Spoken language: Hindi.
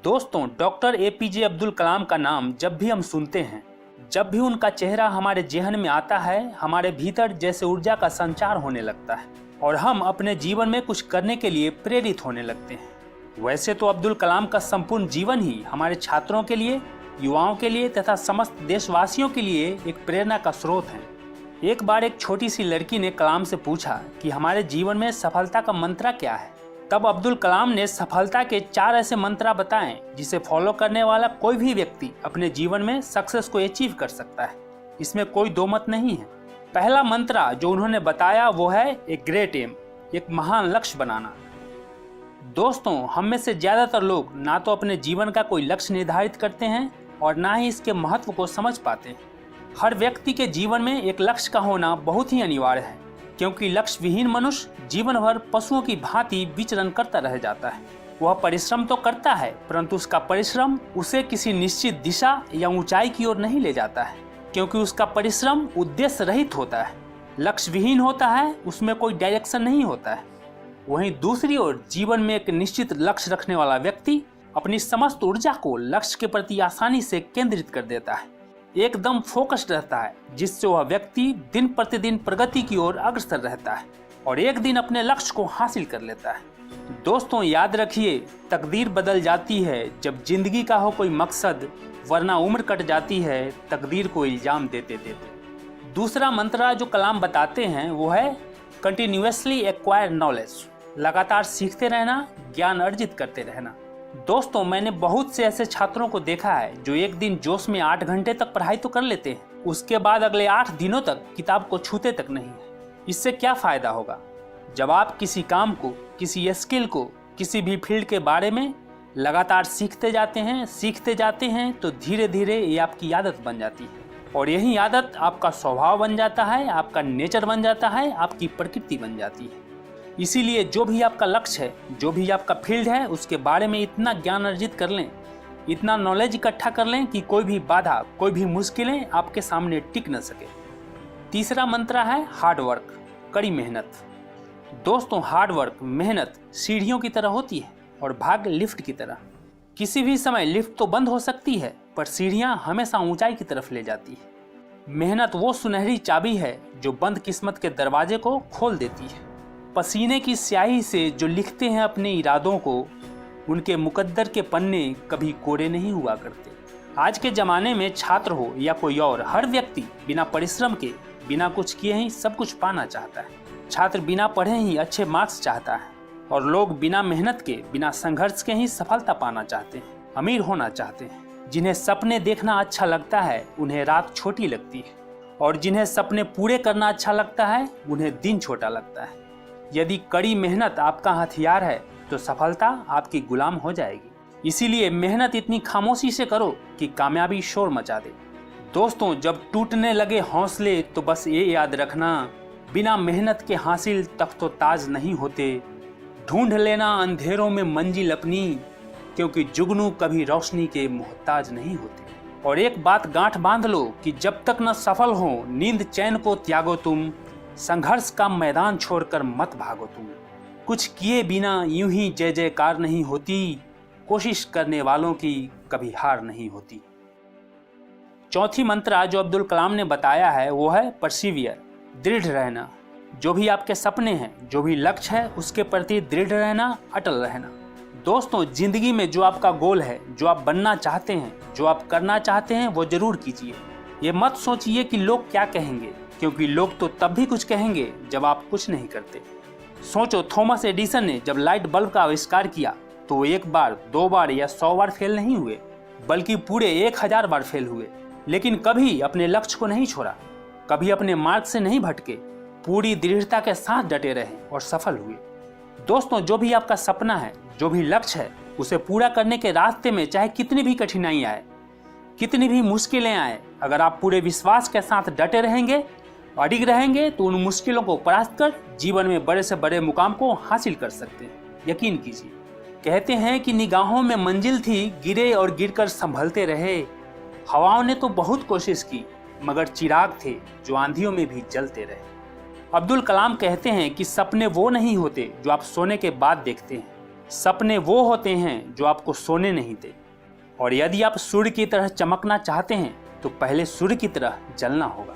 दोस्तों, डॉक्टर एपीजे अब्दुल कलाम का नाम जब भी हम सुनते हैं, जब भी उनका चेहरा हमारे जेहन में आता है, हमारे भीतर जैसे ऊर्जा का संचार होने लगता है और हम अपने जीवन में कुछ करने के लिए प्रेरित होने लगते हैं। वैसे तो अब्दुल कलाम का संपूर्ण जीवन ही हमारे छात्रों के लिए, युवाओं के लिए तथा समस्त देशवासियों के लिए एक प्रेरणा का स्रोत है। एक बार एक छोटी सी लड़की ने कलाम से पूछा कि हमारे जीवन में सफलता का मंत्र क्या है। तब अब्दुल कलाम ने सफलता के 4 ऐसे मंत्र बताएं जिसे फॉलो करने वाला कोई भी व्यक्ति अपने जीवन में सक्सेस को अचीव कर सकता है। इसमें कोई दो मत नहीं है। पहला मंत्र जो उन्होंने बताया वो है एक ग्रेट एम, एक महान लक्ष्य बनाना। दोस्तों, हम में से ज्यादातर लोग ना तो अपने जीवन का कोई लक्ष्य निर्धारित करते हैं और ना ही इसके महत्व को समझ पाते हैं। हर व्यक्ति के जीवन में एक लक्ष्य का होना बहुत ही अनिवार्य है, क्योंकि लक्ष्य विहीन मनुष्य जीवन भर पशुओं की भांति विचरण करता रह जाता है। वह परिश्रम तो करता है, परंतु उसका परिश्रम उसे किसी निश्चित दिशा या ऊंचाई की ओर नहीं ले जाता है, क्योंकि उसका परिश्रम उद्देश्य रहित होता है, लक्ष्य विहीन होता है, उसमें कोई डायरेक्शन नहीं होता है। वहीं दूसरी ओर जीवन में एक निश्चित लक्ष्य रखने वाला व्यक्ति अपनी समस्त ऊर्जा को लक्ष्य के प्रति आसानी से केंद्रित कर देता है, एकदम फोकस्ड रहता है, जिससे वह व्यक्ति दिन प्रतिदिन प्रगति की ओर अग्रसर रहता है और एक दिन अपने लक्ष्य को हासिल कर लेता है। दोस्तों, याद रखिए, तकदीर बदल जाती है जब जिंदगी का हो कोई मकसद, वरना उम्र कट जाती है तकदीर को इल्जाम देते देते। दूसरा मंत्र जो कलाम बताते हैं वो है कंटिन्यूअसली एक्वायर नॉलेज, लगातार सीखते रहना, ज्ञान अर्जित करते रहना। दोस्तों, मैंने बहुत से ऐसे छात्रों को देखा है जो एक दिन जोश में 8 घंटे तक पढ़ाई तो कर लेते हैं, उसके बाद अगले 8 दिनों तक किताब को छूते तक नहीं है। इससे क्या फायदा होगा? जब आप किसी काम को, किसी स्किल को, किसी भी फील्ड के बारे में लगातार सीखते जाते हैं तो धीरे धीरे ये आपकी आदत बन जाती है और यही आदत आपका स्वभाव बन जाता है, आपका नेचर बन जाता है, आपकी प्रकृति बन जाती है। इसीलिए जो भी आपका लक्ष्य है, जो भी आपका फील्ड है, उसके बारे में इतना ज्ञान अर्जित कर लें, इतना नॉलेज इकट्ठा कर लें कि कोई भी बाधा, कोई भी मुश्किलें आपके सामने टिक न सके। तीसरा मंत्र है हार्ड वर्क, कड़ी मेहनत। दोस्तों, हार्ड वर्क, मेहनत सीढ़ियों की तरह होती है और भाग्य लिफ्ट की तरह। किसी भी समय लिफ्ट तो बंद हो सकती है, पर सीढ़ियां हमेशा ऊंचाई की तरफ ले जाती है। मेहनत वो सुनहरी चाबी है जो बंद किस्मत के दरवाजे को खोल देती है। पसीने की स्याही से जो लिखते हैं अपने इरादों को, उनके मुकद्दर के पन्ने कभी कोरे नहीं हुआ करते। आज के ज़माने में छात्र हो या कोई और, हर व्यक्ति बिना परिश्रम के, बिना कुछ किए ही सब कुछ पाना चाहता है। छात्र बिना पढ़े ही अच्छे मार्क्स चाहता है और लोग बिना मेहनत के, बिना संघर्ष के ही सफलता पाना चाहते हैं, अमीर होना चाहते हैं। जिन्हें सपने देखना अच्छा लगता है उन्हें रात छोटी लगती है और जिन्हें सपने पूरे करना अच्छा लगता है उन्हें दिन छोटा लगता है। यदि कड़ी मेहनत आपका हथियार है तो सफलता आपकी गुलाम हो जाएगी। इसीलिए मेहनत इतनी खामोशी से करो कि कामयाबी शोर मचा दे। दोस्तों, जब टूटने लगे हौसले तो बस ये याद रखना, बिना मेहनत के हासिल तख्तो ताज नहीं होते। ढूंढ लेना अंधेरों में मंजिल अपनी, क्योंकि जुगनू कभी रोशनी के मोहताज नहीं होते। और एक बात गांठ बांध लो कि जब तक न सफल हो नींद चैन को त्यागो तुम, संघर्ष का मैदान छोड़कर मत भागो तुम। कुछ किए बिना यूं ही जय जयकार नहीं होती, कोशिश करने वालों की कभी हार नहीं होती। चौथी मंत्र जो अब्दुल कलाम ने बताया है वो है परसिवियर, दृढ़ रहना। जो भी आपके सपने हैं, जो भी लक्ष्य है, उसके प्रति दृढ़ रहना, अटल रहना। दोस्तों, जिंदगी में जो आपका गोल है, जो आप बनना चाहते हैं, जो आप करना चाहते हैं, वो जरूर कीजिए। ये मत सोचिए कि लोग क्या कहेंगे, क्योंकि लोग तो तब भी कुछ कहेंगे जब आप कुछ नहीं करते। सोचो, थॉमस एडिसन ने जब लाइट बल्ब का आविष्कार किया तो वो 1 बार, 2 बार या 100 बार फेल नहीं हुए, बल्कि पूरे 1000 बार फेल हुए, लेकिन कभी अपने लक्ष्य को नहीं छोड़ा, कभी अपने मार्ग से नहीं भटके, पूरी दृढ़ता के साथ डटे रहे और सफल हुए। दोस्तों, जो भी आपका सपना है, जो भी लक्ष्य है, उसे पूरा करने के रास्ते में चाहे कितनी भी कठिनाई आए, कितनी भी मुश्किलें आए, अगर आप पूरे विश्वास के साथ डटे रहेंगे, अडिग रहेंगे, तो उन मुश्किलों को परास्त कर जीवन में बड़े से बड़े मुकाम को हासिल कर सकते हैं। यकीन कीजिए। कहते हैं कि निगाहों में मंजिल थी, गिरे और गिरकर संभलते रहे। हवाओं ने तो बहुत कोशिश की, मगर चिराग थे जो आंधियों में भी जलते रहे। अब्दुल कलाम कहते हैं कि सपने वो नहीं होते जो आप सोने के बाद देखते हैं, सपने वो होते हैं जो आपको सोने नहीं देते, और यदि आप सूर्य की तरह चमकना चाहते हैं तो पहले सूर्य की तरह जलना होगा।